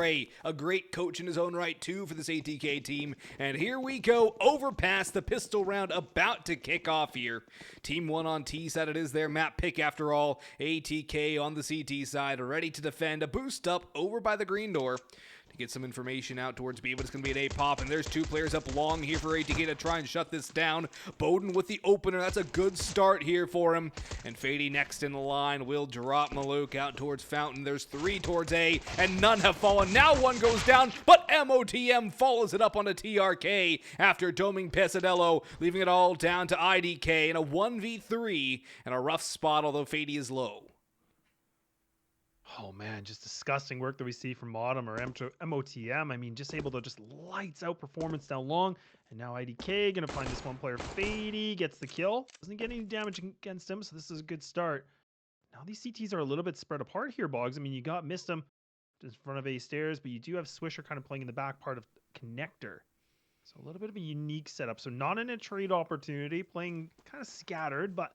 Trey, a great coach in his own right too for this ATK team. And here we go, Overpass, the pistol round about to kick off here. Team 1 on T side, it is their map pick after all. ATK on the CT side, ready to defend. A boost up over by the green door to get some information out towards B, but it's going to be an A pop, and there's 2 players up long here for ATK to try and shut this down. Bowden with the opener, that's a good start here for him. And Fady next in the line will drop Maluk out towards Fountain. There's 3 towards A, and none have fallen. Now 1 goes down, but MOTM follows it up on a TRK after doming Pesadello, leaving it all down to IDK in a 1v3 and a rough spot, although Fady is low. Oh man, just disgusting work that we see from Autumn or MOTM. I mean, just able to just lights out performance down long. And now IDK gonna find this one player. Fady gets the kill. Doesn't get any damage against him, so this is a good start. Now these CTs are a little bit spread apart here, Boggs. I mean, you got Mistum in front of A stairs, but you do have Swisher kind of playing in the back part of Connector. So a little bit of a unique setup. So not in a trade opportunity, playing kind of scattered, but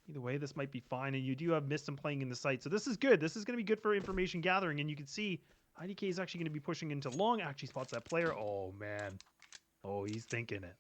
either way, this might be fine, and you do have Mistum playing in the site. So this is good. This is going to be good for information gathering, and you can see IDK is actually going to be pushing into long. Actually spots that player. Oh, man. Oh, he's thinking it.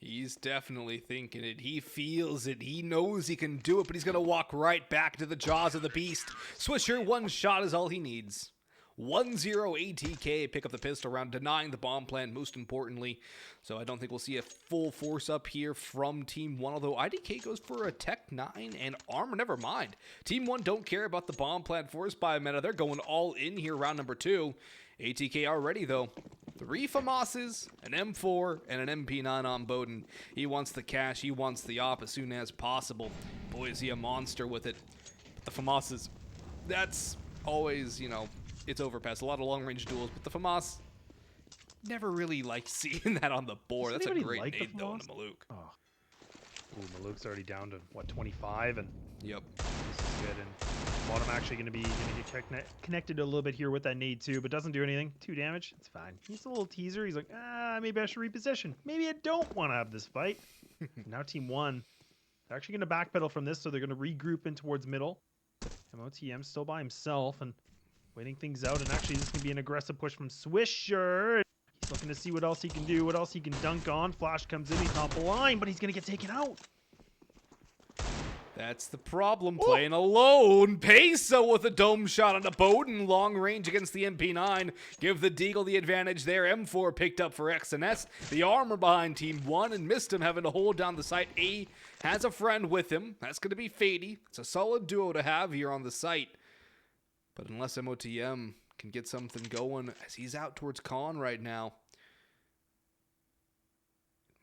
He's definitely thinking it. He feels it. He knows he can do it, but he's going to walk right back to the jaws of the beast. Swisher, 1 shot is all he needs. 1-0 ATK, pick up the pistol round, denying the bomb plan, most importantly. So I don't think we'll see a full force up here from Team 1, although IDK goes for a Tech 9 and armor, never mind. Team 1 don't care about the bomb plan forced by a meta. They're going all in here, round number 2. ATK are ready, though. 3 FAMASes, an M4, and an MP9 on Bowden. He wants the cash, he wants the op as soon as possible. Boy, is he a monster with it. But the FAMASes, that's always, you know, it's Overpass. A lot of long-range duels, but the FAMAS, never really like seeing that on the board. That's a great like nade, though, into Maluk. Oh. Ooh, Maluk's already down to, what, 25? And yep. This is good. And Bottom actually going to get connected a little bit here with that nade, too, but doesn't do anything. 2 damage. It's fine. He's a little teaser. He's like, maybe I should reposition. Maybe I don't want to have this fight. Now Team 1, they're actually going to backpedal from this, so they're going to regroup in towards middle. MOTM still by himself, and waiting things out, and actually this is going to be an aggressive push from Swisher. He's looking to see what else he can do, what else he can dunk on. Flash comes in, he's not blind, but he's going to get taken out. That's the problem, playing alone. Peso with a dome shot on a Bowden, long range against the MP9. Give the Deagle the advantage there. M4 picked up for XNS. The armor behind Team 1 and missed him, having to hold down the site. A has a friend with him. That's going to be Fady. It's a solid duo to have here on the site. But unless MOTM can get something going, as he's out towards Con right now,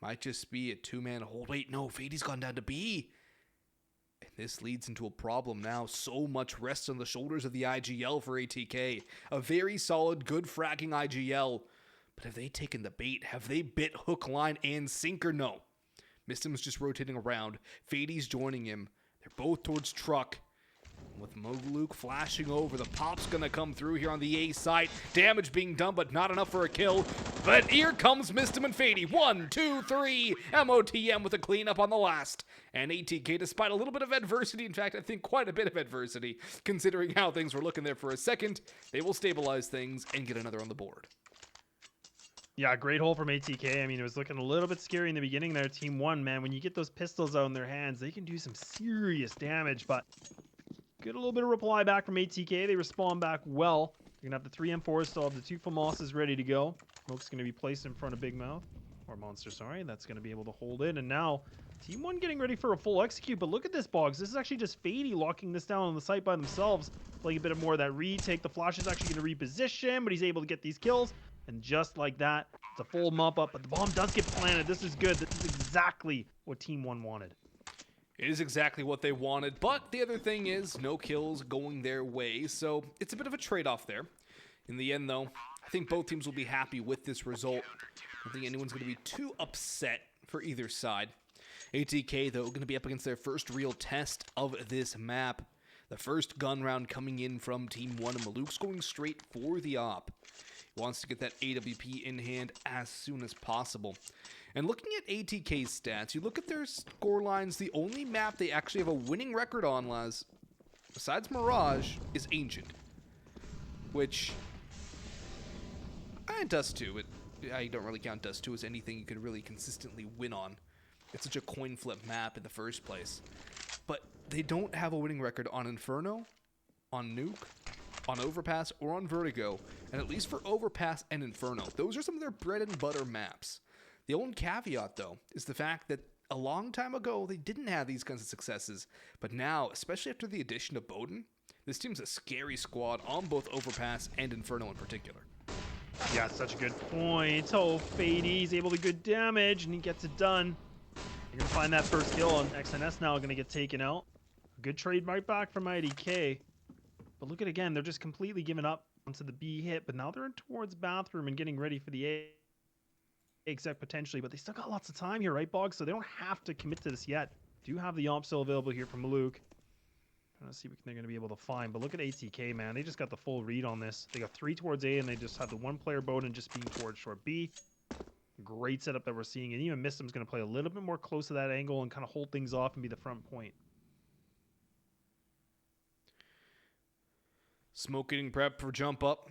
might just be a 2-man hold. Wait, no, Fady's gone down to B. And this leads into a problem now. So much rests on the shoulders of the IGL for ATK. A very solid, good fragging IGL. But have they taken the bait? Have they bit hook, line, and sinker? No. Mistum's just rotating around. Fady's joining him. They're both towards truck. With Maluk flashing over, the pop's gonna come through here on the A side. Damage being done, but not enough for a kill. But here comes Mistum and Fady. 1, 2, 3. MOTM with a cleanup on the last. And ATK, despite a little bit of adversity, in fact, I think quite a bit of adversity, considering how things were looking there for a second, they will stabilize things and get another on the board. Yeah, great hole from ATK. I mean, it was looking a little bit scary in the beginning there. Team 1, man, when you get those pistols out in their hands, they can do some serious damage, but get a little bit of reply back from ATK. They respond back well. You're going to have the 3 M4s, still have the 2 FAMASes ready to go. Smoke's going to be placed in front of Big Mouth. Or Monster, sorry. That's going to be able to hold it. And now, Team 1 getting ready for a full execute. But look at this, Boggs. This is actually just Fady locking this down on the site by themselves. Playing a bit more of that retake. The Flash is actually going to reposition, but he's able to get these kills. And just like that, it's a full mop up. But the bomb does get planted. This is good. This is exactly what Team 1 wanted. It is exactly what they wanted, but the other thing is no kills going their way, so it's a bit of a trade-off there. In the end, though, I think both teams will be happy with this result. I don't think anyone's going to be too upset for either side. ATK, though, going to be up against their first real test of this map. The first gun round coming in from Team 1, and Maluk's going straight for the op. He wants to get that AWP in hand as soon as possible. And looking at ATK's stats, you look at their score lines, the only map they actually have a winning record on, Laz, besides Mirage, is Ancient. Which, Dust 2, but I don't really count Dust 2 as anything you could really consistently win on. It's such a coin flip map in the first place. But they don't have a winning record on Inferno, on Nuke, on Overpass, or on Vertigo. And at least for Overpass and Inferno, those are some of their bread and butter maps. The only caveat, though, is the fact that a long time ago, they didn't have these kinds of successes. But now, especially after the addition of Bowden, this team's a scary squad on both Overpass and Inferno in particular. Yeah, such a good point. Oh, Fady's able to good damage, and he gets it done. You're going to find that first kill, and XNS now going to get taken out. A good trade right back from IDK. But look at again, they're just completely giving up onto the B hit, but now they're in towards bathroom and getting ready for the A exec potentially, but they still got lots of time here, right, Bog? So they don't have to commit to this yet. Do have the op still available here from Maluk. Trying to see what they're going to be able to find, but look at ATK, man. They just got the full read on this. They got 3 towards A, and they just have the 1 player Bowden just being towards short B. Great setup that we're seeing, and even Mistim's going to play a little bit more close to that angle and kind of hold things off and be the front point. Smoke getting prep for jump up.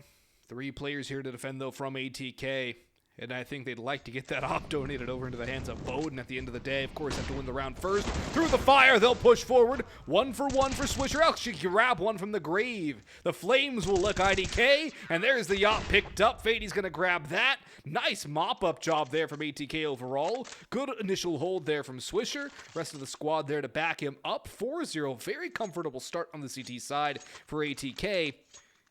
3 players here to defend, though, from ATK. And I think they'd like to get that op donated over into the hands of Bowden at the end of the day. Of course, have to win the round first. Through the fire, they'll push forward. 1 for 1 for Swisher. Actually, grab one from the grave. The flames will lick IDK. And there's the yacht picked up. Fady's going to grab that. Nice mop-up job there from ATK overall. Good initial hold there from Swisher. Rest of the squad there to back him up. 4-0. Very comfortable start on the CT side for ATK.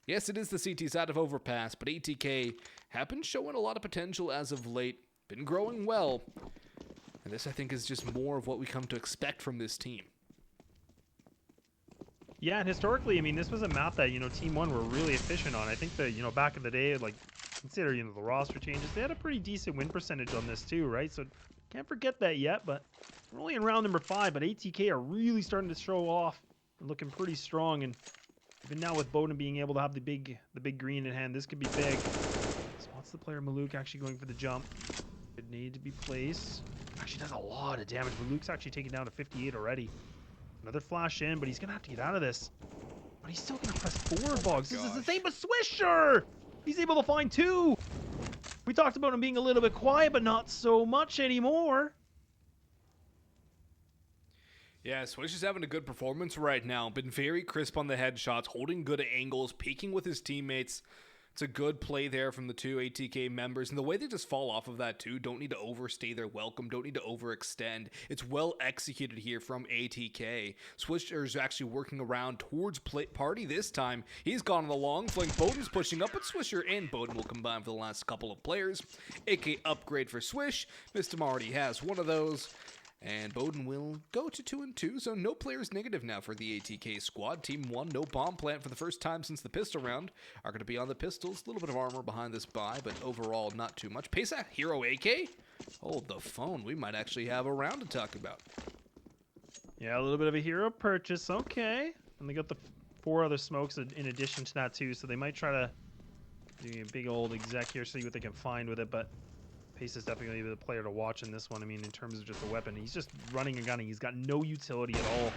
Yes, it is the CT side of Overpass, but ATK have been showing a lot of potential as of late. Been growing well. And this, I think, is just more of what we come to expect from this team. Yeah, and historically, I mean, this was a map that, Team 1 were really efficient on. I think that, back in the day, like, consider, the roster changes, they had a pretty decent win percentage on this too, right? So can't forget that yet, but we're only in round number 5, but ATK are really starting to show off. They're looking pretty strong, and even now with Bowden being able to have the big green in hand, this could be big. Spots the player Maluk actually going for the jump. Could need to be placed. Actually does a lot of damage. Maluk's actually taken down to 58 already. Another flash in, but he's going to have to get out of this. But he's still going to press forward, Bogs. This is the same with Swisher! He's able to find 2! We talked about him being a little bit quiet, but not so much anymore. Yeah, Swisher's having a good performance right now. Been very crisp on the headshots, holding good angles, peeking with his teammates. It's a good play there from the 2 ATK members. And the way they just fall off of that too, don't need to overstay their welcome, don't need to overextend. It's well executed here from ATK. Swisher's actually working around towards party this time. He's gone on the long flank. Bowden's pushing up, but Swisher and Bowden will combine for the last couple of players. AK upgrade for Swish. Mistim already has one of those. And Bowden will go to 2-2, so no players negative now for the ATK squad. Team 1, no bomb plant for the first time since the pistol round. Are going to be on the pistols. A little bit of armor behind this buy, but overall not too much. Pesa, Hero AK? Hold the phone. We might actually have a round to talk about. Yeah, a little bit of a hero purchase. Okay. And they got the 4 other smokes in addition to that too, so they might try to do a big old exec here, see what they can find with it, but Pace is definitely the player to watch in this one. I mean, in terms of just a weapon, he's just running and gunning. He's got no utility at all.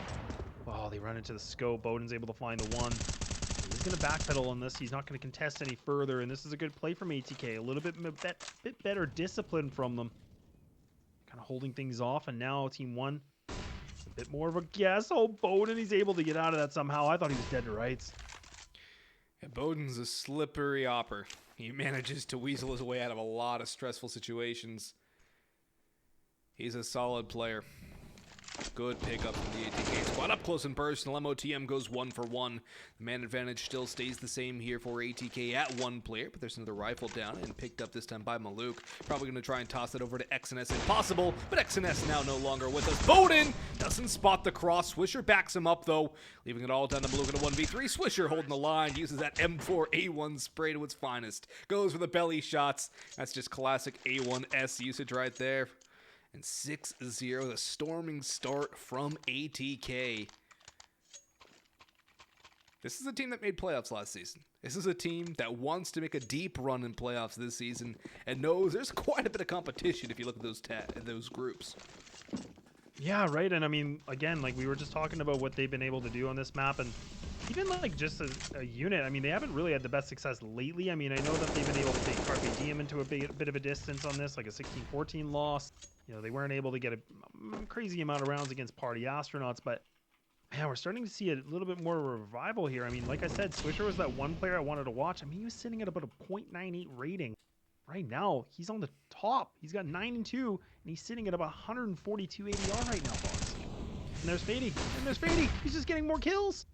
Oh, they run into the scope. Bowden's able to find the 1. He's going to backpedal on this. He's not going to contest any further, and this is a good play from ATK. A little bit better discipline from them. Kind of holding things off, and now Team 1, a bit more of a guess. Oh, Bowden, he's able to get out of that somehow. I thought he was dead to rights. Yeah, Bowden's a slippery opper. He manages to weasel his way out of a lot of stressful situations. He's a solid player. Good pickup from the ATK squad. Up close and personal. MOTM goes 1 for 1. The man advantage still stays the same here for ATK at 1 player, but there's another rifle down and picked up this time by Maluk. Probably going to try and toss it over to XNS if possible, but XNS now no longer with us. Bowden doesn't spot the cross. Swisher backs him up though, leaving it all down to Maluk in a 1v3. Swisher holding the line, uses that M4A1 spray to its finest. Goes for the belly shots. That's just classic A1S usage right there. And 6-0, the storming start from ATK. This is a team that made playoffs last season. This is a team that wants to make a deep run in playoffs this season and knows there's quite a bit of competition if you look at those groups. Yeah, right. And I mean, again, like we were just talking about what they've been able to do on this map, and even like just as a unit, I mean, they haven't really had the best success lately. I mean, I know that they've been able to take Carpe Diem into a bit of a distance on this, like a 16-14 loss. You know, they weren't able to get a crazy amount of rounds against Party Astronauts, but man, we're starting to see a little bit more revival here. I mean, like I said, Swisher was that one player I wanted to watch. I mean, he was sitting at about a 0.98 rating. Right now, he's on the top. He's got 9 and 2, and he's sitting at about 142 ADR right now, boss. And there's Fady. And there's Fady. He's just getting more kills.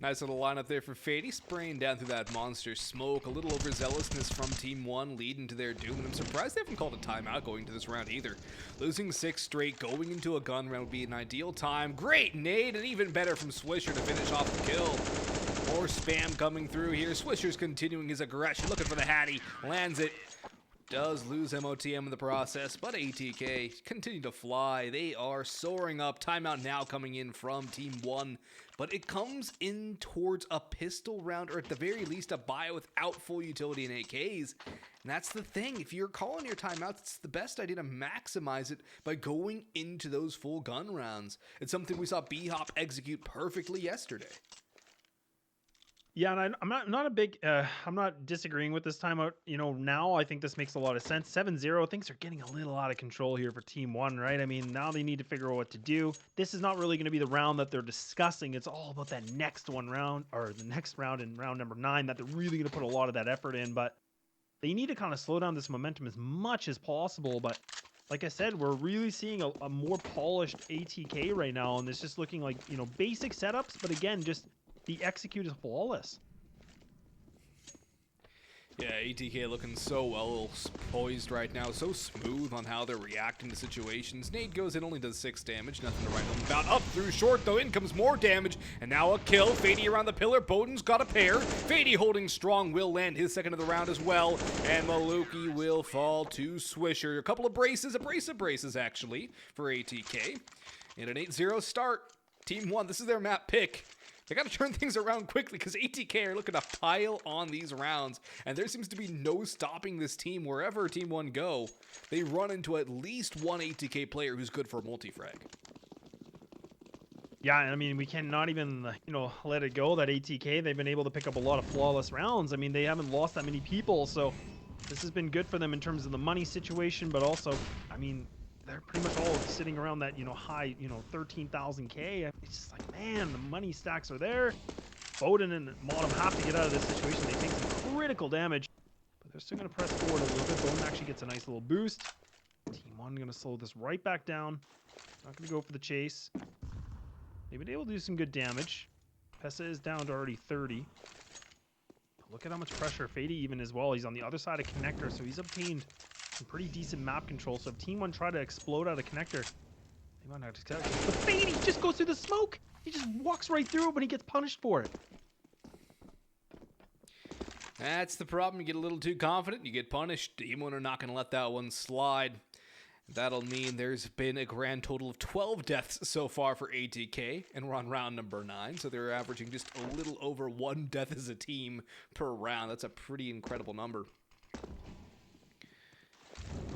Nice little lineup there for Fady, spraying down through that monster smoke. A little overzealousness from Team 1 leading to their doom, and I'm surprised they haven't called a timeout going to this round either. Losing 6 straight, going into a gun round would be an ideal time. Great nade, and even better from Swisher to finish off the kill. More spam coming through here. Swisher's continuing his aggression, looking for the Hattie, lands it. Does lose MOTM in the process, but ATK continue to fly. They are soaring up. Timeout now coming in from Team 1, but it comes in towards a pistol round, or at the very least a bio without full utility in AKs. And that's the thing. If you're calling your timeouts, it's the best idea to maximize it by going into those full gun rounds. It's something we saw B-Hop execute perfectly yesterday. Yeah, and I'm not a big, I'm not disagreeing with this timeout. You know, now I think this makes a lot of sense. 7-0, things are getting a little out of control here for Team 1, right? I mean, now they need to figure out what to do. This is not really going to be the round that they're discussing. It's all about that next round, or the next round in round number 9, that they're really going to put a lot of that effort in. But they need to kind of slow down this momentum as much as possible. But like I said, we're really seeing a more polished ATK right now, and it's just looking like, you know, basic setups, but again, just the execute is flawless. Yeah, ATK looking so well poised right now, so smooth on how they're reacting to situations. Nade goes in, only does 6 damage, nothing to write home about. Up through short, though, in comes more damage, and now a kill. Fady around the pillar, Bowden's got a pair. Fady holding strong, will land his second of the round as well, and Maluki will fall to Swisher. A couple of braces, a brace of braces, actually, for ATK. And an 8-0 start. Team 1, this is their map pick. They got to turn things around quickly because ATK are looking to pile on these rounds, and there seems to be no stopping this team wherever Team 1 go. They run into at least one ATK player who's good for a multi-frag. Yeah, I mean, we cannot even, you know, let it go that ATK, they've been able to pick up a lot of flawless rounds. I mean, they haven't lost that many people, so this has been good for them in terms of the money situation, but also, I mean, they're pretty much all sitting around that, you know, high, you know, 13,000K. It's just like, man, the money stacks are there. Bowden and Modem have to get out of this situation. They take some critical damage, but they're still going to press forward a little bit. Bowden actually gets a nice little boost. Team 1 going to slow this right back down. Not going to go for the chase. They've been able to do some good damage. Pesa is down to already 30. But look at how much pressure Fady even as well. He's on the other side of connector, so he's obtained some pretty decent map control. So if Team 1 try to explode out of connector, they might not just get. But Fady just goes through the smoke. He just walks right through it when he gets punished for it. That's the problem. You get a little too confident, you get punished. Team 1 are not going to let that one slide. That'll mean there's been a grand total of 12 deaths so far for ATK, and we're on round number 9, so they're averaging just a little over 1 death as a team per round. That's a pretty incredible number.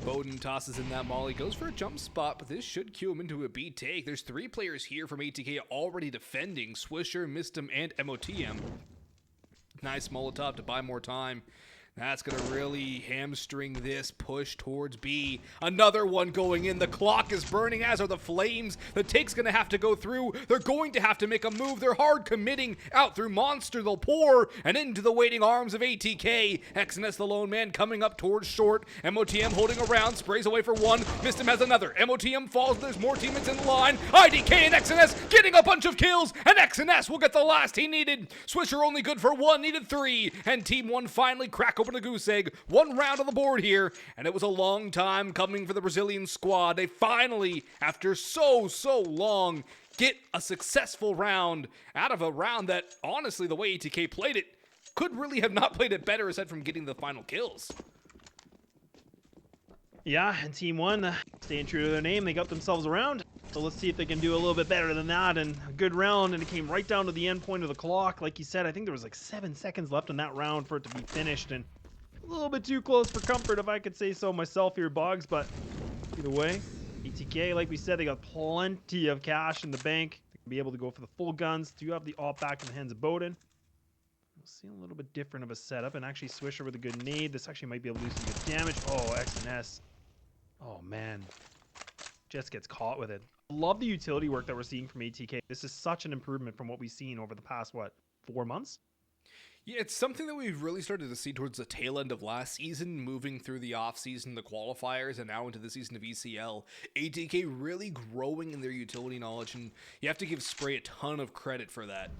Bowden tosses in that molly, goes for a jump spot, but this should cue him into a B take. There's 3 players here from ATK already defending. Swisher, Mistim, and MOTM. Nice Molotov to buy more time. That's going to really hamstring this push towards B. Another one going in. The clock is burning, as are the flames. The take's going to have to go through. They're going to have to make a move. They're hard committing. Out through Monster, they'll pour, and into the waiting arms of ATK. XNS, the lone man, coming up towards short. MOTM holding around, sprays away for one. Mistim has another. MOTM falls. There's more teammates in the line. IDK and XNS getting a bunch of kills, and XNS will get the last he needed. Swisher only good for 1, needed 3, and Team 1 finally crack open a goose egg. 1 round on the board here, and it was a long time coming for the Brazilian squad. They finally, after so long, get a successful round out of a round that, honestly, the way ATK played it, could really have not played it better aside from getting the final kills. Yeah, and Team 1, staying true to their name, they got themselves around. So let's see if they can do a little bit better than that. And a good round, and it came right down to the end point of the clock. Like you said, I think there was like 7 seconds left in that round for it to be finished, and a little bit too close for comfort, if I could say so myself here, Boggs. But either way, ATK, like we said, they got plenty of cash in the bank. Be able to go for the full guns. Do have the op back in the hands of Bowden. We'll see a little bit different of a setup, and actually Swisher with a good nade. This actually might be able to do some good damage. Oh, X and S. Oh man, just gets caught with it. Love the utility work that we're seeing from ATK. This is such an improvement from what we've seen over the past, what, 4 months? Yeah, it's something that we've really started to see towards the tail end of last season, moving through the offseason, the qualifiers, and now into the season of ECL. ATK really growing in their utility knowledge, and you have to give Spray a ton of credit for that.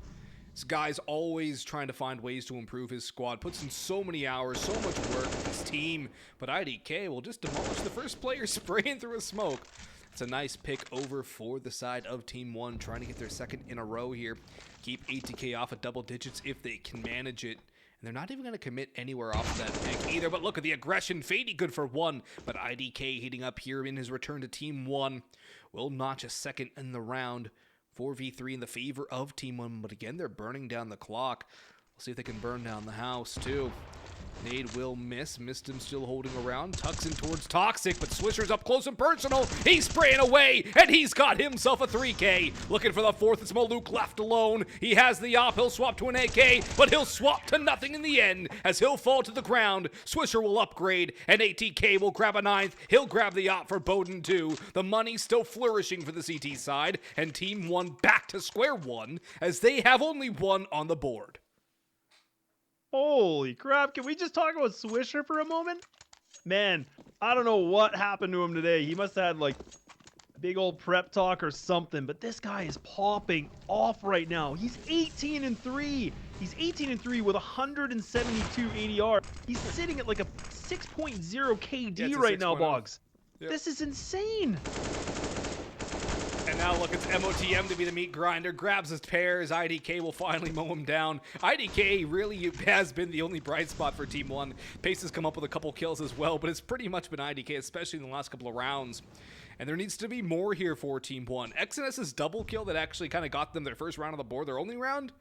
This guy's always trying to find ways to improve his squad, puts in so many hours, so much work with his team, but IDK will just demolish the first player spraying through a smoke. It's a nice pick over for the side of Team 1, trying to get their second in a row here. Keep ATK off at double digits if they can manage it. And they're not even going to commit anywhere off of that pick either. But look at the aggression. Fady good for 1. But IDK heating up here in his return to Team 1. Will notch a second in the round. 4v3 in the favor of Team 1. But again, they're burning down the clock. We'll see if they can burn down the house too. Nade will miss. Missed him, still holding around. Tucks in towards Toxic, but Swisher's up close and personal. He's spraying away, and he's got himself a 3K. Looking for the 4th. It's Maluk left alone. He has the op. He'll swap to an AK, but he'll swap to nothing in the end as he'll fall to the ground. Swisher will upgrade, and ATK will grab a 9th. He'll grab the op for Bowden too. The money still flourishing for the CT side, and Team 1 back to square one as they have only 1 on the board. Holy crap, can we just talk about Swisher for a moment? Man, I don't know what happened to him today. He must have had like big old prep talk or something, but this guy is popping off right now. He's 18-3. He's 18-3 with 172 ADR. He's sitting at like a 6.0 KD right now, Boggs. Yep. This is insane. And now look, it's MOTM to be the meat grinder. Grabs his pairs. IDK will finally mow him down. IDK really has been the only bright spot for Team 1. Pace has come up with a couple kills as well, but it's pretty much been IDK, especially in the last couple of rounds. And there needs to be more here for Team 1. XNS's double kill that actually kind of got them their first round on the board, their only round,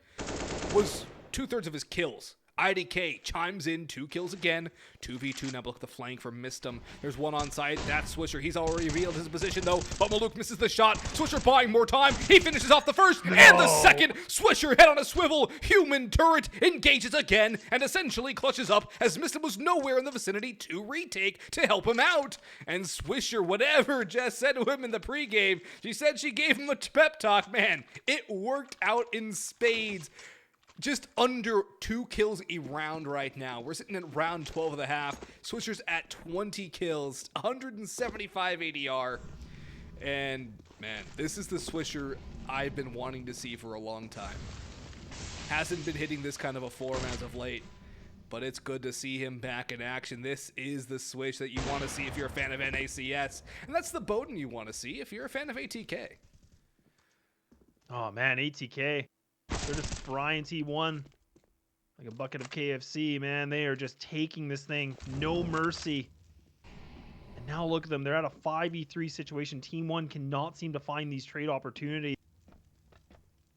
was 2/3 of his kills. IDK chimes in, 2 kills again. 2v2 now, look at the flank for Mistum. There's 1 on site, that's Swisher. He's already revealed his position though, but Maluk misses the shot. Swisher buying more time. He finishes off the first and the second. Swisher head on a swivel. Human turret engages again and essentially clutches up as Mistum was nowhere in the vicinity to retake to help him out. And Swisher, whatever Jess said to him in the pregame, she said she gave him a pep talk. Man, it worked out in spades. Just under 2 kills a round right now. We're sitting at round 12 of the half. Swisher's at 20 kills, 175 ADR. And man, this is the Swisher I've been wanting to see for a long time. Hasn't been hitting this kind of a form as of late, but it's good to see him back in action. This is the Swish that you want to see if you're a fan of NACS. And that's the Bowden you want to see if you're a fan of ATK. Oh man, ATK. They're just frying T1 like a bucket of KFC, man. They are just taking this thing, no mercy. And now look at them. They're at a 5v3 situation. Team 1 cannot seem to find these trade opportunities.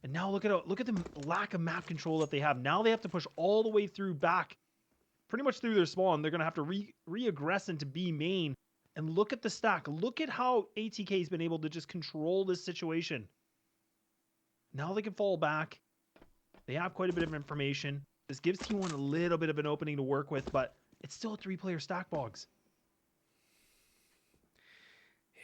And now look at the lack of map control that they have. Now they have to push all the way through back, pretty much through their spawn. They're going to have to re-aggress into B main. And look at the stack. Look at how ATK has been able to just control this situation. Now they can fall back. They have quite a bit of information. This gives Team 1 a little bit of an opening to work with, but it's still a 3-player stack, Boggs.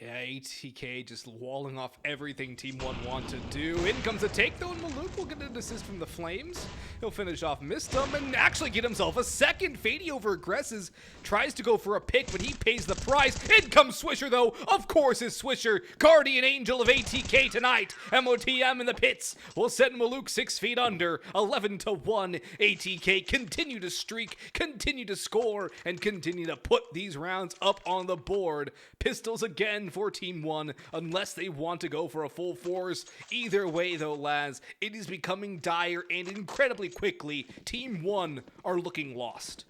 Yeah, ATK just walling off everything Team 1 want to do. In comes a take, though, and Maluk will get an assist from the Flames. He'll finish off Mistum and actually get himself a second. Fady over aggresses, tries to go for a pick, but he pays the price. In comes Swisher, though. Of course it's Swisher, guardian angel of ATK tonight. MOTM in the pits will send Maluk 6 feet under. 11-1. ATK continue to streak, continue to score, and continue to put these rounds up on the board. Pistols again for Team 1, unless they want to go for a full force. Either way, though, lads, it is becoming dire, and incredibly quickly, Team 1 are looking lost.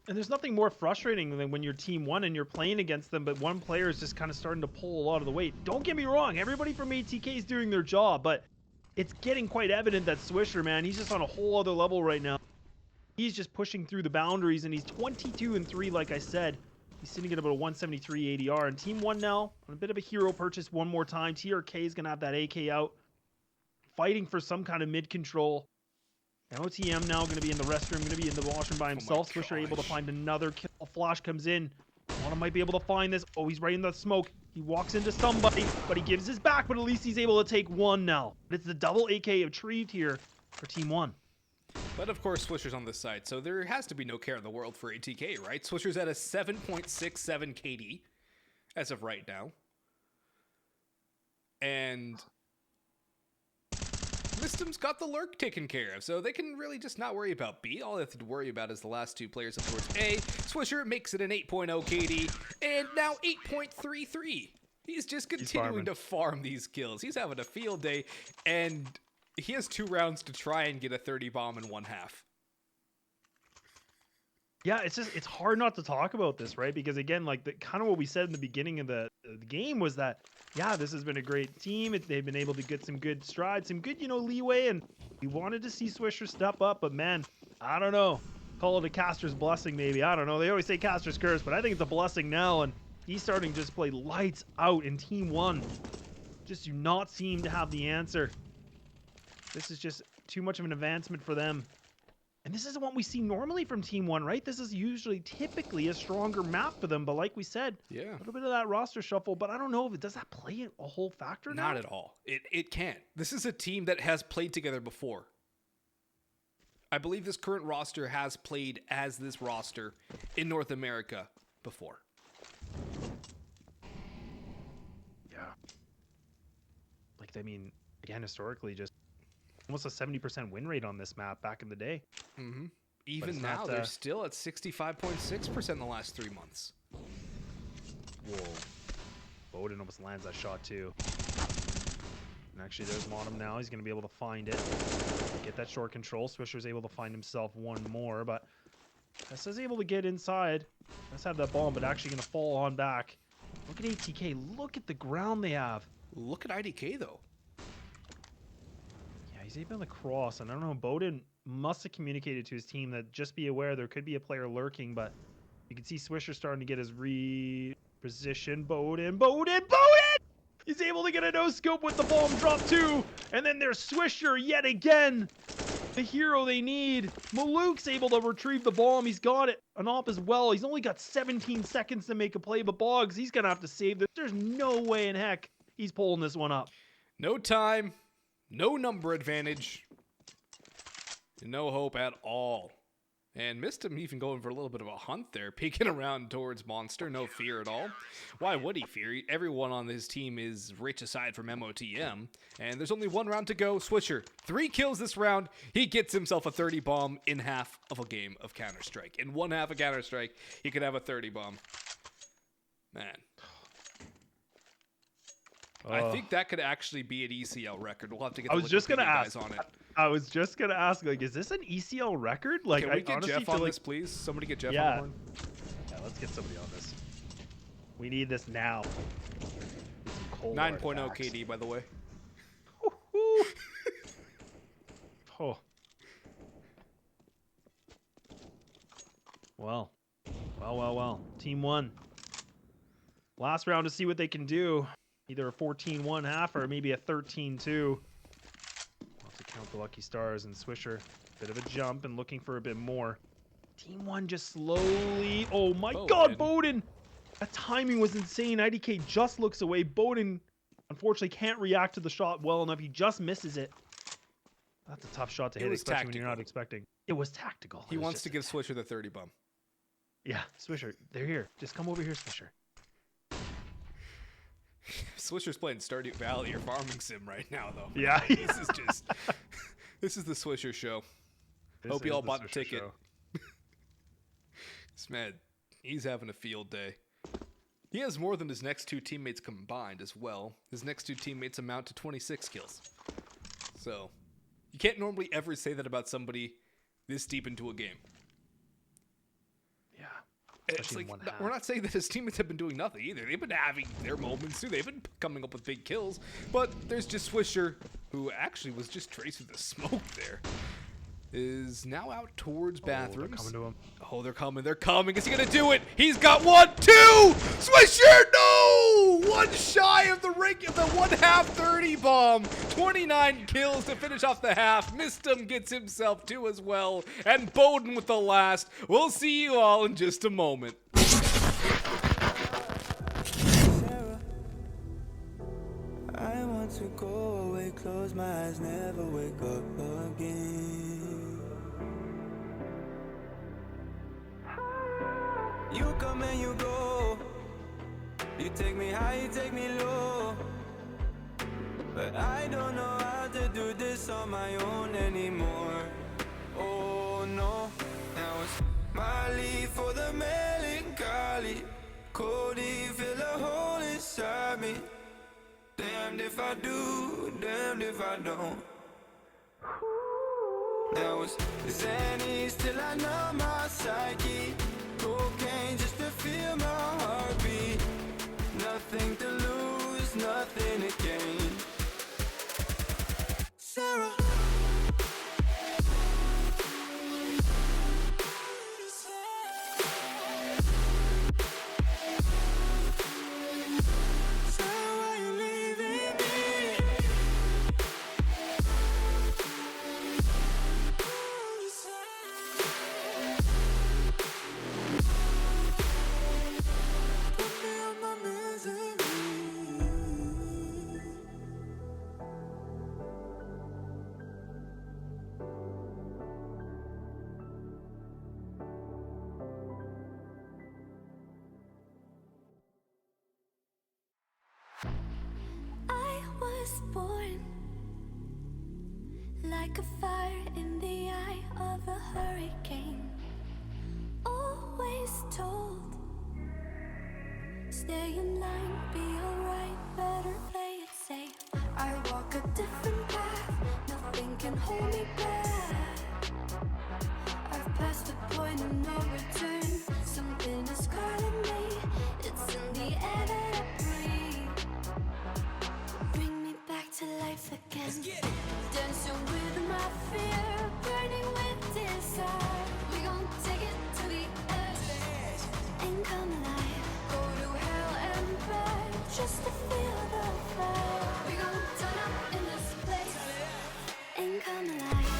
And there's nothing more frustrating than when you're Team 1 and you're playing against them, but one player is just kind of starting to pull a lot of the weight. Don't get me wrong, everybody from ATK is doing their job, but it's getting quite evident that Swisher, man, he's just on a whole other level right now. He's just pushing through the boundaries, and he's 22-3, like I said. He's sitting at about a 173 ADR. And Team 1 now on a bit of a hero purchase one more time. TRK is going to have that AK out. fighting for some kind of mid control. Now OTM now going to be in the restroom, going to be in the washroom by himself. Swisher able to find another kill. Flash comes in. oNe might be able to find this. Oh, he's right in the smoke. He walks into somebody, but he gives his back, but at least he's able to take one now. But it's the double AK retrieved here for Team One. But of course, Swisher's on this side, so there has to be no care in the world for ATK, right? Swisher's at a 7.67 KD as of right now. And Mistim's got the lurk taken care of, so they can really just not worry about B. All they have to worry about is the last two players up towards A. Swisher makes it an 8.0 KD, and now 8.33. He's just continuing to farm these kills. He's having a field day, and he has 2 rounds to try and get a 30 bomb in one half. Yeah, it's hard not to talk about this, right? Because again, like kind of what we said in the beginning of the game was that, yeah, this has been a great team. They've been able to get some good strides, some good, leeway, and we wanted to see Swisher step up, but man, I don't know. Call it a caster's blessing, maybe. I don't know. They always say caster's curse, but I think it's a blessing now, and he's starting to just play lights out in Team One. Just do not seem to have the answer. This is just too much of an advancement for them. And this isn't what we see normally from Team One, right? This is usually typically a stronger map for them. But like we said, yeah, a little bit of that roster shuffle. But I don't know if it does that play a whole factor now? Not at all. It can't. This is a team that has played together before. I believe this current roster has played as this roster in North America before. Yeah. Like, I mean, again, historically, just almost a 70% win rate on this map back in the day. Mm-hmm. Even now, they're still at 65.6% in the last 3 months. Whoa. Bowden almost lands that shot too. And actually, there's oNe now. He's going to be able to find it. Get that short control. Swisher's able to find himself one more, but Tessa's able to get inside. Let's have that bomb, but actually going to fall on back. Look at ATK. Look at the ground they have. Look at IDK, though. He's able to cross, and I don't know, Bowden must have communicated to his team that just be aware there could be a player lurking, but you can see Swisher starting to get his reposition. Bowden! He's able to get a no-scope with the bomb drop too, and then there's Swisher yet again, the hero they need. Maluk's able to retrieve the bomb. He's got it an op as well. He's only got 17 seconds to make a play, but Boggs, he's gonna have to save this. There's no way in heck he's pulling this one up. No time. No number advantage. No hope at all. And missed him even going for a little bit of a hunt there. Peeking around towards Monster. No fear at all. Why would he fear? Everyone on his team is rich aside from MOTM. And there's only 1 round to go. Swisher, 3 kills this round. He gets himself a 30 bomb in half of a game of Counter-Strike. In one half of Counter-Strike, he could have a 30 bomb. Man. I think that could actually be an ECL record. We'll have to get the guys on it. I was just gonna ask, like, is this an ECL record? Like, can we get Jeff on this, please? Somebody get Jeff on the horn. Yeah, let's get somebody on this. We need this now. 9.0 KD, by the way. Oh. Well. Team One. Last round to see what they can do. Either a 14-1 half or maybe a 13-2. We'll have to count the lucky stars, and Swisher, bit of a jump and looking for a bit more. Team One just slowly. Oh my God, Bowden! That timing was insane. IDK just looks away. Bowden, unfortunately, can't react to the shot well enough. He just misses it. That's a tough shot to hit, especially when you're not expecting. It was tactical. He wants to give Swisher the 30 bomb. Yeah, Swisher, they're here. Just come over here, Swisher. Swisher's playing Stardew Valley or Farming Sim right now, though. Yeah. This is the Swisher show. Hope you all bought the ticket. This man, he's having a field day. He has more than his next 2 teammates combined as well. His next 2 teammates amount to 26 kills. So, you can't normally ever say that about somebody this deep into a game. Yeah. It's like, we're not saying that his teammates have been doing nothing either. They've been having their moments too. They've been coming up with big kills. But there's just Swisher, who actually was just tracing the smoke there, is now out towards bathrooms. They're coming to him. Oh, they're coming. They're coming. Is he going to do it? He's got 1, 2! Swisher, no! Oh, one shy of the rank of the 1/2 30 bomb. 29 kills to finish off the half. Mistum gets himself 2 as well. And Bowden with the last. We'll see you all in just a moment. I want to go away, close my eyes, never wake up again. You come and you go, you take me high, you take me low, but I don't know how to do this on my own anymore. Oh no, now it's Molly for the melancholy. Cody, fill a hole inside me. Damned if I do, damned if I don't. Now it's Xannies till I know my psyche. Cocaine just to feel my heartbeat. Nothing to lose, nothing to gain. Sarah. I was born like a fire in the eye of a hurricane. Always told, stay in line, be alright, better play it safe. I walk a different path, nothing can hold me back. I've passed the point of no return, something is calling me, it's in the air that I breathe. Bring me back to life again. Dancing with my fear, burning with desire. We gon' take it to the edge and come alive. Go to hell and back just to feel the fire. We gon' turn up in this place and come alive.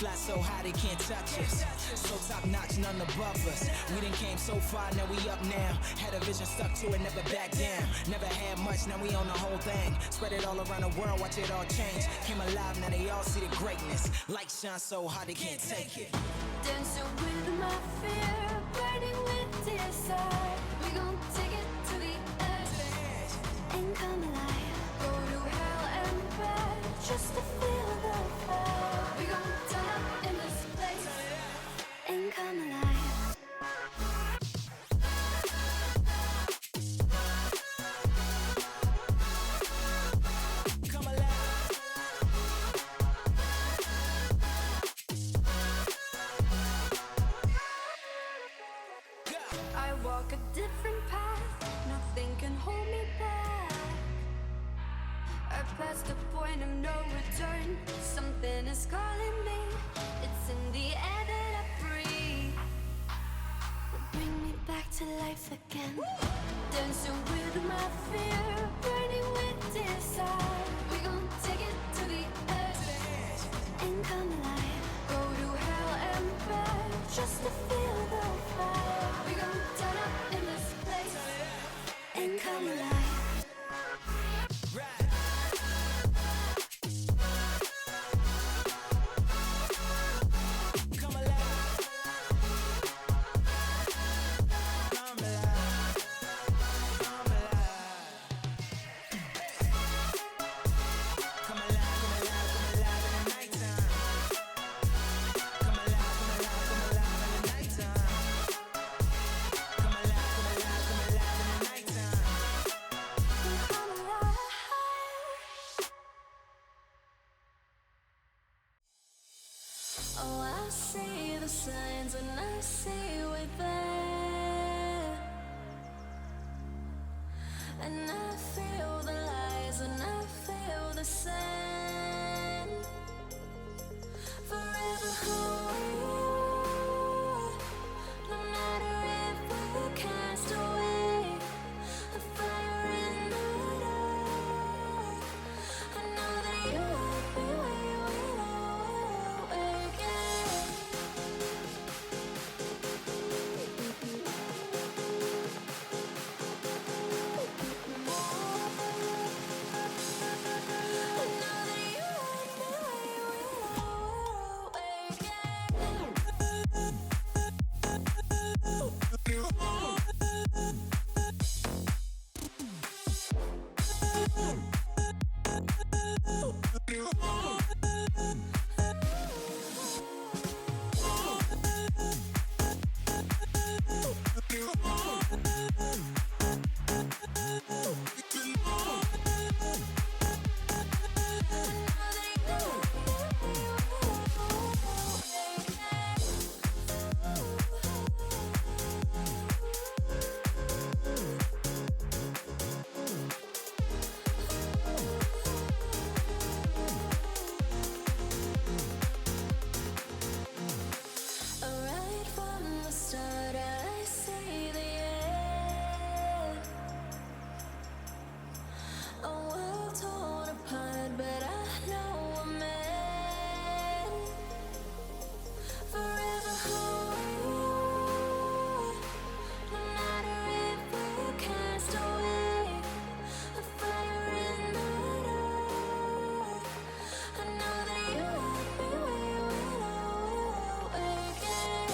Fly so high they can't touch us. So top notch, none above us. We done came so far, now we up now. Had a vision, stuck to it, never back down. Never had much, now we own the whole thing. Spread it all around the world, watch it all change. Came alive, now they all see the greatness. Light shine so hard they can't take it. Dancing with my fear, burning with desire. We gon' take it to the edge and come alive. Go to hell and back just to feel the fire. We gon' turn up in this place and come alive. Come alive. I walk a different path, nothing can hold me back. I passed the point of no return, something is calling me, it's in the air that I breathe. Bring me back to life again. Dancing with my fear, burning with desire. We gon' take it to the edge and come alive. Go to hell and back just to feel the fire. We gon' turn up in this place and come alive. Come alive. Come alive. Come alive. Come alive, come alive, come alive in the nighttime. Come alive, come alive, come alive in the nighttime. Come alive, come alive, come alive in the nighttime. Come alive. Oh, I see the signs and I see we're there. And I feel the lies and I feel the sand. Forever hold, no matter if we cast away, a fire in the dark. I know that you will be waiting again. Right from the start, I see the end. A world torn apart, but I know we're meant. Forever hold, no matter if we cast away, a fire in the dark. I know that you will be waiting again.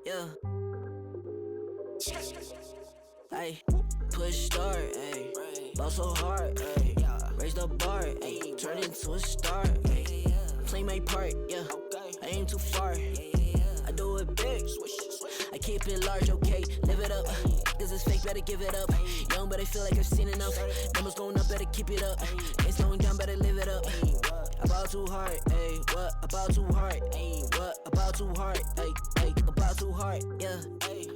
Yeah. Ay, push start, ay. Ball so hard, ay. Raise the bar, ay. Turn into a star, ay. Play my part, yeah. I aim too far. I do it big. I keep it large, okay. Live it up. Cause it's fake, better give it up. Young, but I feel like I've seen enough. Numbers going up, better keep it up. Ain't slowing down, better live it up. About too hard, ayy. What about too hard, ayy? What about too hard, ayy? About too hard, yeah.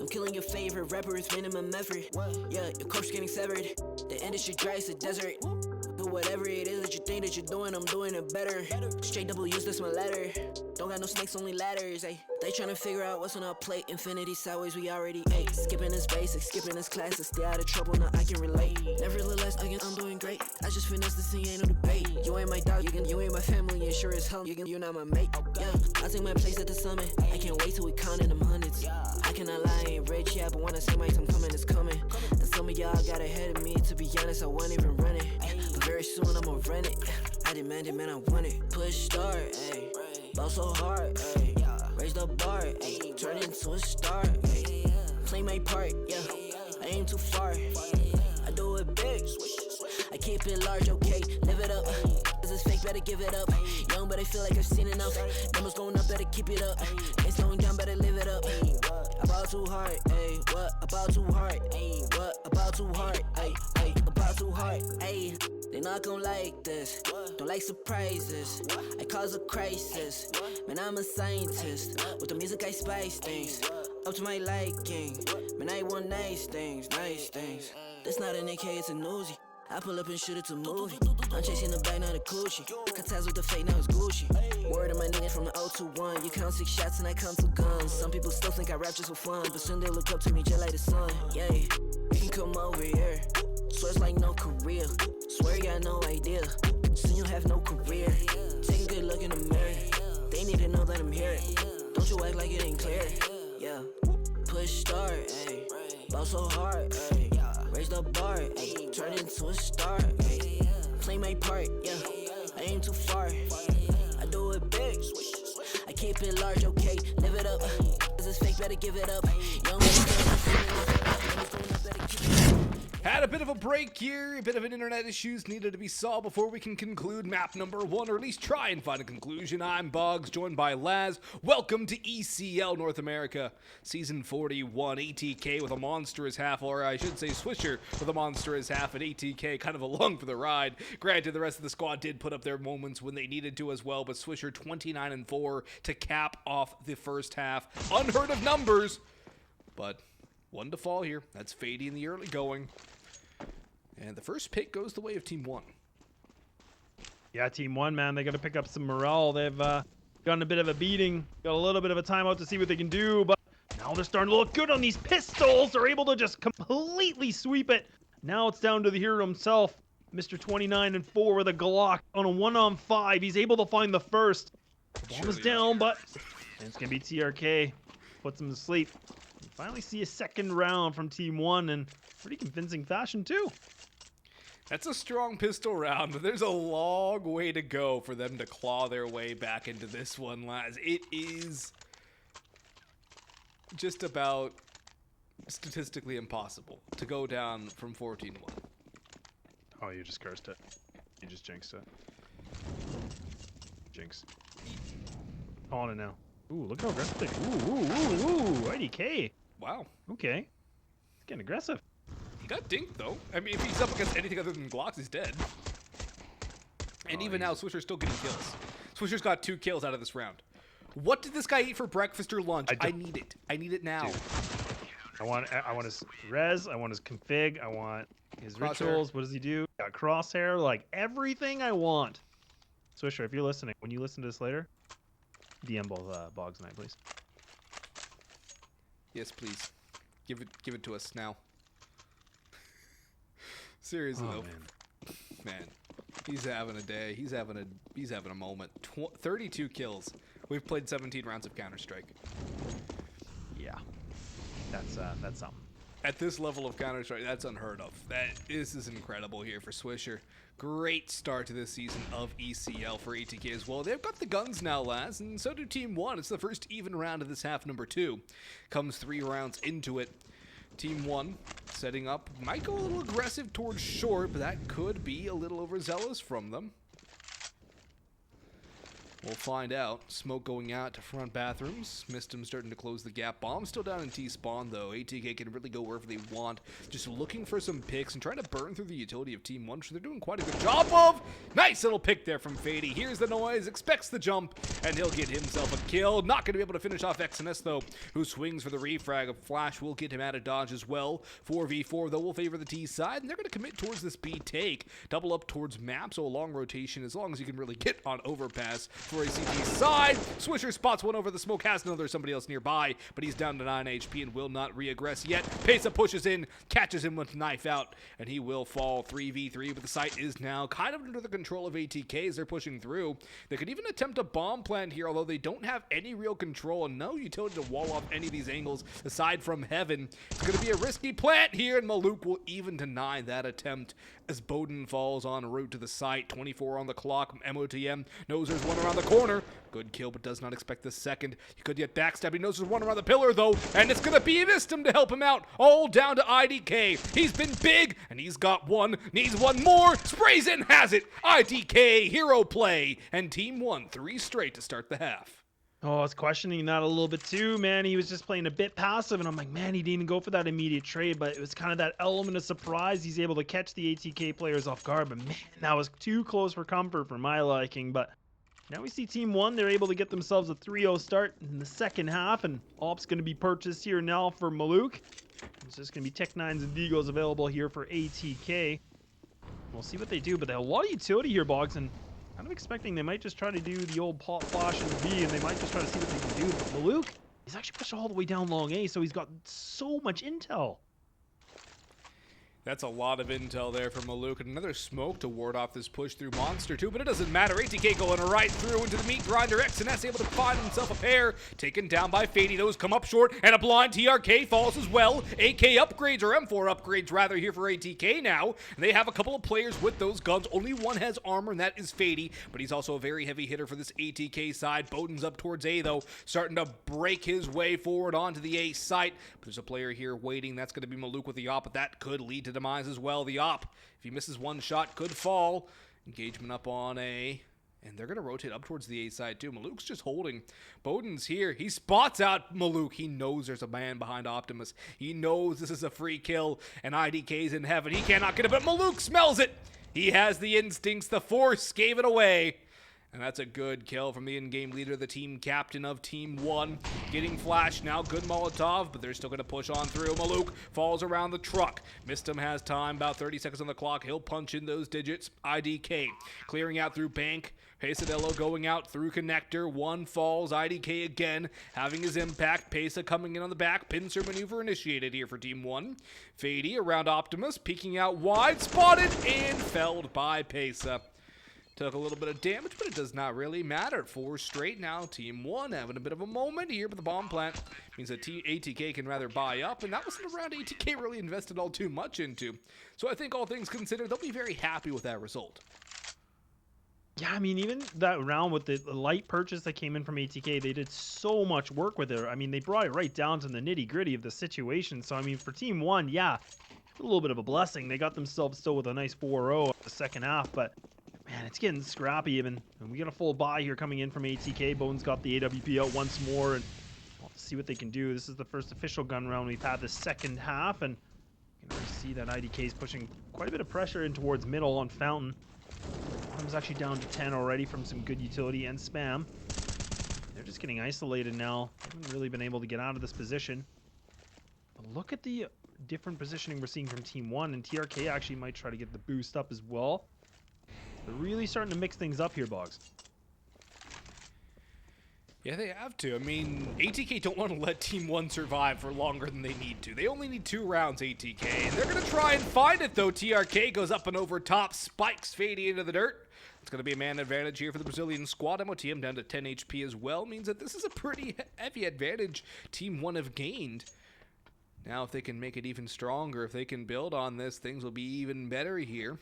I'm killing your favorite rapper, it's minimum effort. Yeah, your corpse getting severed. The industry dry as a desert. Do whatever it is that you think that you're doing, I'm doing it better. Straight double use, that's my letter. Don't got no snakes, only ladders, ayy. They tryna figure out what's on our plate. Infinity sideways, we already ate. Skipping this basic, skipping this classic. Stay out of trouble, now I can relate. Nevertheless, I'm doing great. I just finished this thing, ain't no debate. You ain't my dog, you ain't my family, and sure as hell, you're not my mate. Yeah, I take my place at the summit. I can't wait till we countin' them hundreds. I cannot lie, I ain't rich, yeah, but when I say my time coming, it's coming. And some of y'all got ahead of me, to be honest, I wasn't even running. But very soon I'ma run it. I demand it, man, I want it. Push start, ayy. Ball so hard, ayy. Raise the bar, ayy. Turn into a star, ayy. Play my part, yeah. I aim too far. I do it big. I keep it large, okay. Live it up. Cause it's fake, better give it up. Young, but I feel like I've seen enough. Numbers going up, better keep it up. Ain't slowing down, better live it up. About too hard, ayy. What about too hard, ayy? What about too hard, ayy? About too hard, ayy. They not gon' like this. Don't like surprises. I cause a crisis. Man, I'm a scientist. With the music, I spice things. Up to my liking. Man, I want nice things, nice things. That's not an AK, it's a Uzi. I pull up and shoot it to movie. I'm chasing the bag, not a coochie. Cut ties with the fake, now it's Gucci. Word of my nigga from the 021. You count 6 shots and I count 2 guns. Some people still think I rap just for fun, but soon they look up to me just like the sun. Yeah, you can come over here. Swear it's like no career. Swear you got no idea. Sin you have no career. Take a good look in the mirror. They need to know that I'm here. Don't you act like it ain't clear. Yeah. Push start, ayy. Ball so hard, ayy. Raise the bar, ayy. Turn into a star, ayy. Play my part, yeah. I aim too far. I do it big. I keep it large, okay. Live it up. This is fake, better give it up. Young Had a bit of a break here, a bit of an internet issues needed to be solved before we can conclude map number 1, or at least try and find a conclusion. I'm Boggs, joined by Laz. Welcome to ECL North America, Season 41. ATK with a monstrous half, or I should say Swisher with a monstrous half, and ATK kind of along for the ride. Granted, the rest of the squad did put up their moments when they needed to as well, but Swisher 29-4 to cap off the first half. Unheard of numbers, but one to fall here. That's Fady in the early going. And the first pick goes the way of Team 1. Yeah, Team 1, man, they got to pick up some morale. They've gotten a bit of a beating, got a little bit of a timeout to see what they can do, but now they're starting to look good on these pistols. They're able to just completely sweep it. Now it's down to the hero himself, Mr. 29-4 with a Glock on a 1-on-5. He's able to find the first. The bomb is down, but it's going to be TRK. Puts him to sleep. We finally see a second round from Team 1 in pretty convincing fashion, too. That's a strong pistol round, but there's a long way to go for them to claw their way back into this one, Laz. It is just about statistically impossible to go down from 14-1. Oh, you just cursed it. You just jinxed it. Jinx. On it now. Ooh, look how aggressive they... Ooh, IDK. Wow. Okay. It's getting aggressive. He got dinked, though. I mean, if he's up against anything other than Glocks, he's dead. And even now, Swisher's still getting kills. Swisher's got 2 kills out of this round. What did this guy eat for breakfast or lunch? I need it. I need it now. Dude. I want his res, I want his config, I want his Crosshair. rituals. What does he do? Got crosshair, like everything I want. Swisher, if you're listening, when you listen to this later, DM both Boggs and I, please. Yes, please. Give it to us now. Seriously though, man, he's having a day. He's having a moment. 32 kills. We've played 17 rounds of Counter-Strike. Yeah, that's something. At this level of Counter-Strike, that's unheard of. This is incredible here for Swisher. Great start to this season of ECL for ATK as well. They've got the guns now, Laz, and so do Team 1. It's the first even round of this half number 2. Comes 3 rounds into it. Team 1 setting up. Might go a little aggressive towards short, but that could be a little overzealous from them. We'll find out. Smoke going out to front bathrooms. Mistum starting to close the gap. Bomb still down in T-spawn, though. ATK can really go wherever they want. Just looking for some picks and trying to burn through the utility of Team 1, which they're doing quite a good job of. Nice little pick there from Fady. Hears the noise, expects the jump, and he'll get himself a kill. Not going to be able to finish off XNS, though, who swings for the refrag. A flash will get him out of dodge as well. 4v4, though, will favor the T side, and they're going to commit towards this B take. Double up towards map, so a long rotation as long as you can really get on Overpass. For a CT side, Swisher spots one over the smoke, has another somebody else nearby, but he's down to 9 HP and will not re-aggress yet. Pesa pushes in, catches him with knife out, and he will fall 3v3, but the site is now kind of under the control of ATK as they're pushing through. They could even attempt a bomb plant here, although they don't have any real control and no utility to wall off any of these angles aside from Heaven. It's going to be a risky plant here, and Maluk will even deny that attempt as Bowden falls en route to the site. 24 on the clock. MOTM knows there's one around the corner. Good kill, but does not expect the second. He could get backstabbed. He knows there's one around the pillar, though, and it's going to be Mistum to help him out. All down to IDK. He's been big, and he's got one. Needs one more. Sprays in, has it. IDK, hero play, and Team 1, 3 straight to start the half. Oh, I was questioning that a little bit too, man. He was just playing a bit passive, and I'm like, man, he didn't go for that immediate trade, but it was kind of that element of surprise. He's able to catch the ATK players off guard, but man, that was too close for comfort for my liking. But now we see Team 1, they're able to get themselves a 3-0 start in the second half, and AWP's going to be purchased here now for Maluk. It's just going to be Tech 9s and Deagles available here for ATK. We'll see what they do, but they have a lot of utility here, Boggs, and kind of expecting they might just try to do the old pop flash and B, and they might just try to see what they can do. But Maluk, he's actually pushed all the way down long A, so he's got so much intel. That's a lot of intel there from Maluk, and another smoke to ward off this push through Monster too, but it doesn't matter. ATK going right through into the meat grinder. XNS able to find himself a pair, taken down by Fady. Those come up short, and a blind TRK falls as well. AK upgrades, or M4 upgrades rather, here for ATK now. And they have a couple of players with those guns. Only one has armor, and that is Fady, but he's also a very heavy hitter for this ATK side. Bowden's up towards A though, starting to break his way forward onto the A site. But there's a player here waiting. That's going to be Maluk with the op, but that could lead to demise as well. The op, if he misses one shot, could fall. Engagement up on A, and they're going to rotate up towards the A side too. Maluk's just holding. Bowden's here. He spots out Maluk. He knows there's a man behind Optimus. He knows this is a free kill, and IDK's in heaven. He cannot get it, but Maluk smells it. He has the instincts. The Force gave it away. And that's a good kill from the in-game leader, the team captain of Team 1. Getting flashed now, good Molotov, but they're still going to push on through. Maluk falls around the truck. Mistum has time, about 30 seconds on the clock. He'll punch in those digits. IDK clearing out through Bank. Pesadello going out through connector. One falls. IDK again having his impact. Pesa coming in on the back. Pincer maneuver initiated here for Team 1. Fady around Optimus, peeking out wide. Spotted and felled by Pesa. Took a little bit of damage, but it does not really matter. 4 straight now. Team 1 having a bit of a moment here, but the bomb plant means that ATK can rather buy up, and that wasn't a round ATK really invested all too much into. So I think all things considered, they'll be very happy with that result. Yeah, I mean, even that round with the light purchase that came in from ATK, they did so much work with it. I mean, they brought it right down to the nitty-gritty of the situation. So, I mean, for Team 1, yeah, a little bit of a blessing. They got themselves still with a nice 4-0 the second half, but man, it's getting scrappy even. And we got a full buy here coming in from ATK. Bones got the AWP out once more, and we'll see what they can do. This is the first official gun round we've had the second half, and you can already see that IDK is pushing quite a bit of pressure in towards middle on Fountain. Bottom's actually down to 10 already from some good utility and spam. They're just getting isolated now. They haven't really been able to get out of this position. But look at the different positioning we're seeing from Team 1, and TRK actually might try to get the boost up as well. They're really starting to mix things up here, Boggs. Yeah, they have to. I mean, ATK don't want to let Team 1 survive for longer than they need to. They only need 2 rounds, ATK, and they're going to try and find it, though. TRK goes up and over top, spikes Fady into the dirt. It's going to be a man advantage here for the Brazilian squad. MOTM down to 10 HP as well, means that this is a pretty heavy advantage Team 1 have gained. Now, if they can make it even stronger, if they can build on this, things will be even better here.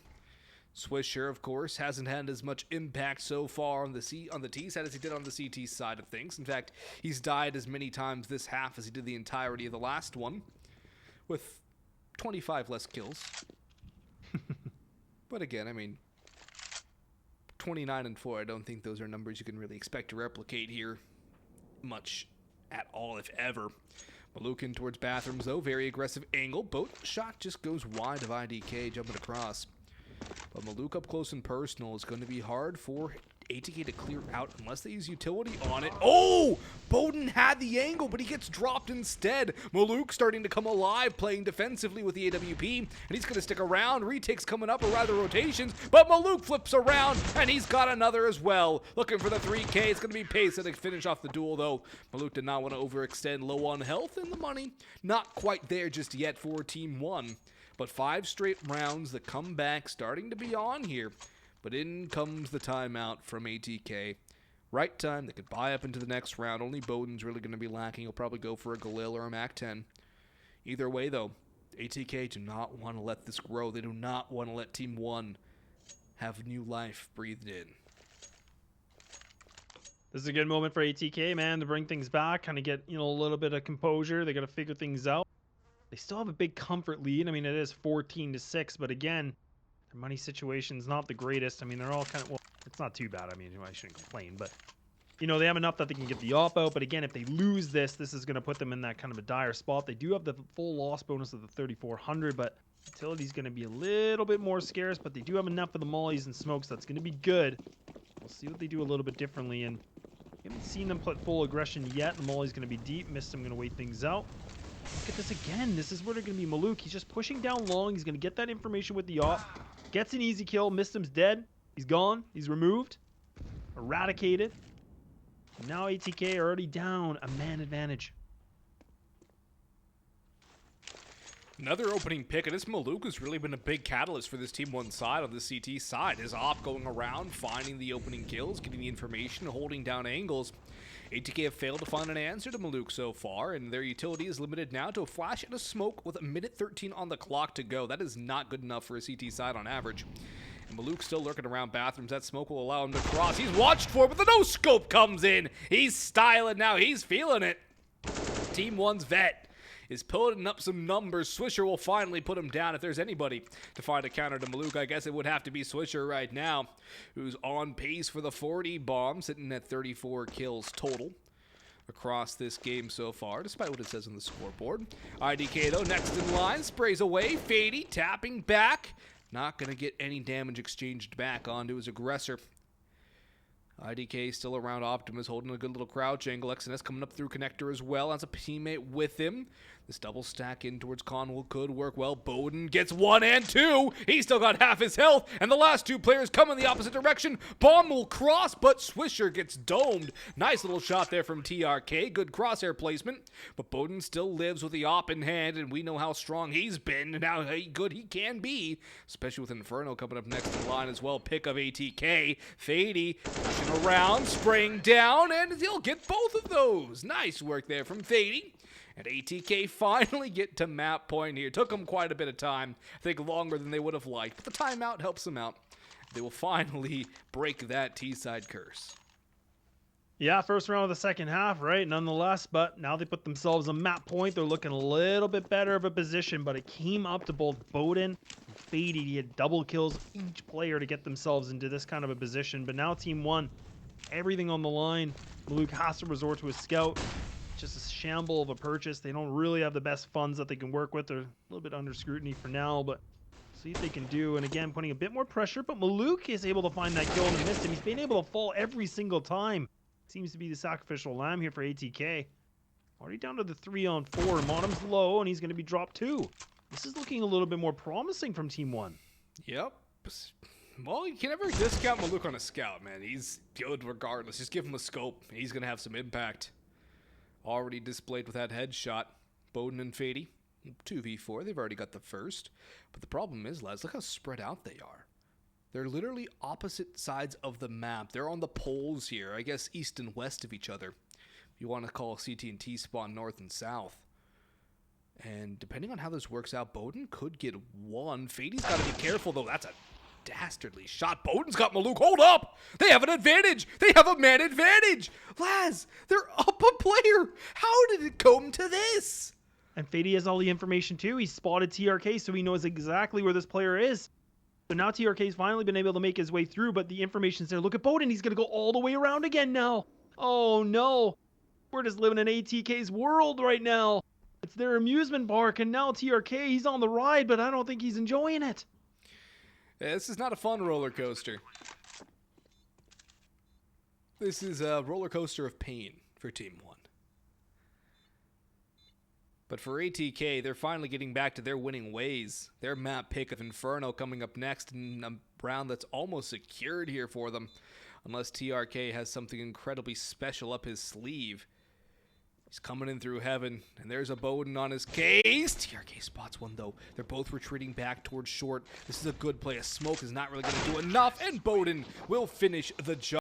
Swisher, of course, hasn't had as much impact so far on the T side as he did on the CT side of things. In fact, he's died as many times this half as he did the entirety of the last one, with 25 less kills. But again, I mean, 29 and 4, I don't think those are numbers you can really expect to replicate here much at all, if ever. Maluk in towards bathrooms, though. Very aggressive angle. Boat shot just goes wide of IDK, jumping across. But Maluk up close and personal is going to be hard for ATK to clear out unless they use utility on it. Oh! Bowden had the angle, but he gets dropped instead. Maluk starting to come alive, playing defensively with the AWP, and he's going to stick around. Retakes coming up, or rather rotations, but Maluk flips around, and he's got another as well. Looking for the 3K. It's going to be Pesa to finish off the duel, though. Maluk did not want to overextend, low on health, and the money not quite there just yet for Team 1. But 5 straight rounds, the comeback starting to be on here. But in comes the timeout from ATK. Right time, they could buy up into the next round. Only Bowden's really going to be lacking. He'll probably go for a Galil or a MAC-10. Either way, though, ATK do not want to let this grow. They do not want to let Team 1 have new life breathed in. This is a good moment for ATK, man, to bring things back, kind of get, a little bit of composure. They got to figure things out. They still have a big comfort lead. I mean, it is 14-6, but again, their money situation's not the greatest. I mean, they're all kind of, well, it's not too bad. I mean, I shouldn't complain, but, they have enough that they can get the op out. But again, if they lose this is going to put them in that kind of a dire spot. They do have the full loss bonus of the 3,400, but utility's going to be a little bit more scarce, but they do have enough of the mollies and smokes. That's going to be good. We'll see what they do a little bit differently, and we haven't seen them put full aggression yet. The molly's going to be deep. Mistum going to wait things out. Look at this again. This is where they're going to be Maluk. He's just pushing down long. He's going to get that information with the op. Gets an easy kill. Mistum's dead. He's gone. He's removed. Eradicated. Now ATK are already down a man advantage. Another opening pick, and this Maluk has really been a big catalyst for this Team 1 side on the CT side. His op going around, finding the opening kills, getting the information, holding down angles. ATK have failed to find an answer to Maluk so far, and their utility is limited now to a flash and a smoke with a minute 13 on the clock to go. That is not good enough for a CT side on average. And Maluk's still lurking around bathrooms. That smoke will allow him to cross. He's watched for, but the no-scope comes in. He's styling now. He's feeling it. Team 1's vet is pulling up some numbers. Swisher will finally put him down. If there's anybody to find a counter to Maluk, I guess it would have to be Swisher right now, who's on pace for the 40 bomb, sitting at 34 kills total across this game so far, despite what it says on the scoreboard. IDK, though, next in line, sprays away. Fady tapping back. Not going to get any damage exchanged back onto his aggressor. IDK still around Optimus, holding a good little crouch angle. XNS coming up through connector as well. Has a teammate with him. This double stack in towards Conwell could work well. Bowden gets 1 and 2. He's still got half his health. And the last two players come in the opposite direction. Bomb will cross, but Swisher gets domed. Nice little shot there from TRK. Good crosshair placement. But Bowden still lives with the op in hand, and we know how strong he's been and how good he can be, especially with Inferno coming up next in line as well. Pick of ATK. Fady pushing around, spraying down, and he'll get both of those. Nice work there from Fady. And ATK finally get to map point here. Took them quite a bit of time. I think longer than they would have liked. But the timeout helps them out. They will finally break that T-side curse. Yeah, first round of the second half, right? Nonetheless, but now they put themselves on map point. They're looking a little bit better of a position, but it came up to both Bowden and Fady to get double kills each player to get themselves into this kind of a position. But now Team 1, everything on the line. Maluk has to resort to a scout. Just a shamble of a purchase. They don't really have the best funds that they can work with. They're a little bit under scrutiny for now, but see what they can do. And again, putting a bit more pressure, but Maluk is able to find that kill and he missed him. He's been able to fall every single time. Seems to be the sacrificial lamb here for ATK. Already down to the 3-on-4. Monum's low, and he's going to be dropped too. This is looking a little bit more promising from Team 1. Yep. Well, you can never discount Maluk on a scout, man. He's good regardless. Just give him a scope. He's going to have some impact. Already displayed with that headshot. Bowden and Fady, 2v4. They've already got the first. But the problem is, lads, look how spread out they are. They're literally opposite sides of the map. They're on the poles here, I guess east and west of each other. If you want to call CT and T spawn north and south. And depending on how this works out, Bowden could get one. Fady's got to be careful, though. That's a dastardly shot. Bowden's got Maluk. Hold up! They have an advantage! They have a man advantage! Laz, they're up a player! How did it come to this? And Fady has all the information too. He spotted TRK, so he knows exactly where this player is. So now TRK's finally been able to make his way through, but the information's there. Look at Bowden. He's going to go all the way around again now. Oh, no. We're just living in ATK's world right now. It's their amusement park, and now TRK, he's on the ride, but I don't think he's enjoying it. Yeah, this is not a fun roller coaster. This is a roller coaster of pain for Team 1. But for ATK, they're finally getting back to their winning ways. Their map pick of Inferno coming up next in a round that's almost secured here for them. Unless TRK has something incredibly special up his sleeve. He's coming in through heaven, and there's a Bowden on his case. TRK spots one, though. They're both retreating back towards short. This is a good play. A smoke is not really going to do enough, and Bowden will finish the job.